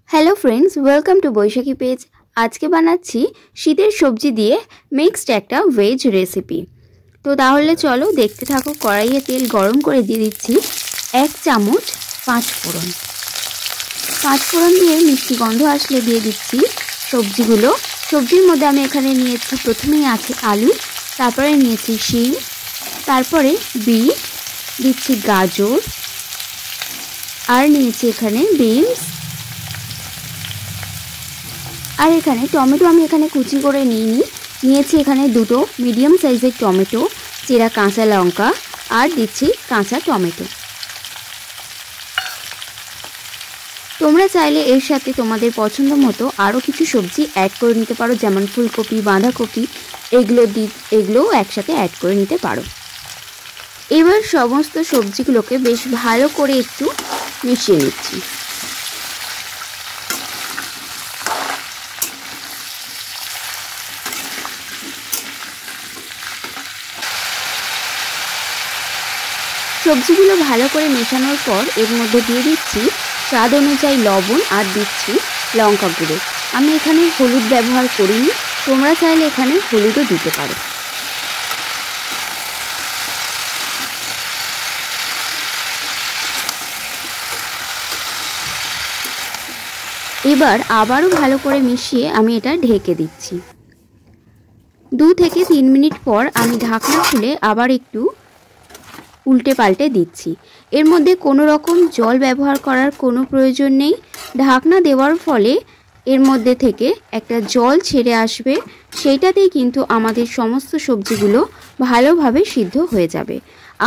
Hello friends welcome to Baishakhi page. आज के बनाচ্ছি শীতের সবজি দিয়ে মিক্সড একটা ভেজ রেসিপি। তো তাহলে চলো দেখতে থাকো। কড়াইয়ে তেল গরম করে দিয়ে দিচ্ছি 1 চামচ পাঁচফোড়ন। পাঁচফোড়ন দিয়ে মিষ্টি গন্ধ আসলে দিয়ে দিচ্ছি সবজিগুলো। সবজির মধ্যে আমি এখানে নিয়েছি, প্রথমেই আছে আলু, তারপরে নিয়েছি শিম, তারপরে বিট, দিচ্ছি গাজর, আর নিয়েছি এখানে বিনস, আর এখানে টমেটো আমি এখানে কুচি করে নিয়েছি এখানে দুটো মিডিয়াম সাইজের টমেটো, চেরা কাঁচা লঙ্কা, আর দিচ্ছি কাঁচা টমেটো। তোমরা চাইলে এর সাথে তোমাদের পছন্দ মতো আরও কিছু সবজি অ্যাড করে নিতে পারো, যেমন ফুলকপি, বাঁধাকপি, এগুলোও একসাথে অ্যাড করে নিতে পারো। এবার সমস্ত সবজিগুলোকে বেশ ভালো করে একটু মিশিয়ে নিচ্ছি। সবজিগুলো ভালো করে মেশানোর পর এর মধ্যে দিয়ে দিচ্ছি স্বাদ অনুযায়ী লবণ, আর দিচ্ছি লঙ্কা গুঁড়ো। আমি এখানে হলুদ ব্যবহার করিনি, তোমরা চাইলে এখানে হলুদও দিতে পারো। এবার আবারও ভালো করে মিশিয়ে আমি এটা ঢেকে দিচ্ছি। 2 থেকে 3 মিনিট পর আমি ঢাকনা খুলে আবার একটু উল্টে পাল্টে দিচ্ছি। এর মধ্যে কোনো রকম জল ব্যবহার করার কোনো প্রয়োজন নেই। ঢাকনা দেওয়ার ফলে এর মধ্যে থেকে একটা জল ছেড়ে আসবে, সেইটাতেই কিন্তু আমাদের সমস্ত সবজিগুলো ভালোভাবে সিদ্ধ হয়ে যাবে।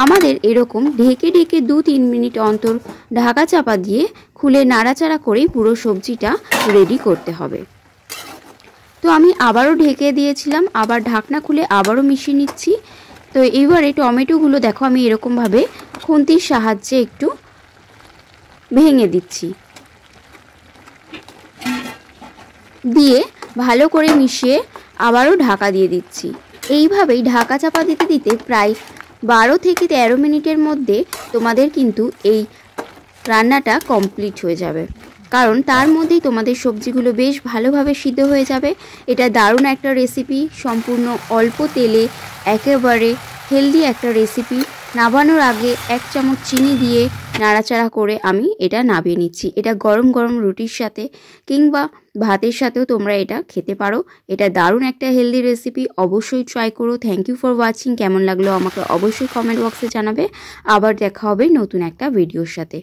আমাদের এরকম ঢেকে ঢেকে 2-3 মিনিট অন্তর ঢাকা চাপা দিয়ে খুলে নাড়াচাড়া করেই পুরো সবজিটা রেডি করতে হবে। তো আমি আবারও ঢেকে দিয়েছিলাম, আবার ঢাকনা খুলে আবারও মিশিয়ে নিচ্ছি। তো এবারে টমেটোগুলো দেখো আমি এরকমভাবে খুন্তির সাহায্যে একটু ভেঙে দিচ্ছি, দিয়ে ভালো করে মিশিয়ে আবারও ঢাকা দিয়ে দিচ্ছি। এইভাবেই ঢাকা চাপা দিতে দিতে প্রায় 12 থেকে 13 মিনিটের মধ্যে তোমাদের কিন্তু এই রান্নাটা কমপ্লিট হয়ে যাবে, কারণ তার মধ্যেই তোমাদের সবজিগুলো বেশ ভালোভাবে সিদ্ধ হয়ে যাবে। এটা দারুণ একটা রেসিপি, সম্পূর্ণ অল্প তেলে একেবারে হেলদি একটা রেসিপি। নামানোর আগে 1 চামচ চিনি দিয়ে নাড়াচাড়া করে আমি এটা নামিয়ে নিচ্ছি। এটা গরম গরম রুটির সাথে কিংবা ভাতের সাথেও তোমরা এটা খেতে পারো। এটা দারুণ একটা হেলদি রেসিপি, অবশ্যই ট্রাই করো। Thank you for watching. কেমন লাগলো আমাকে অবশ্যই কমেন্ট বক্সে জানাবে। আবার দেখা হবে নতুন একটা ভিডিওর সাথে।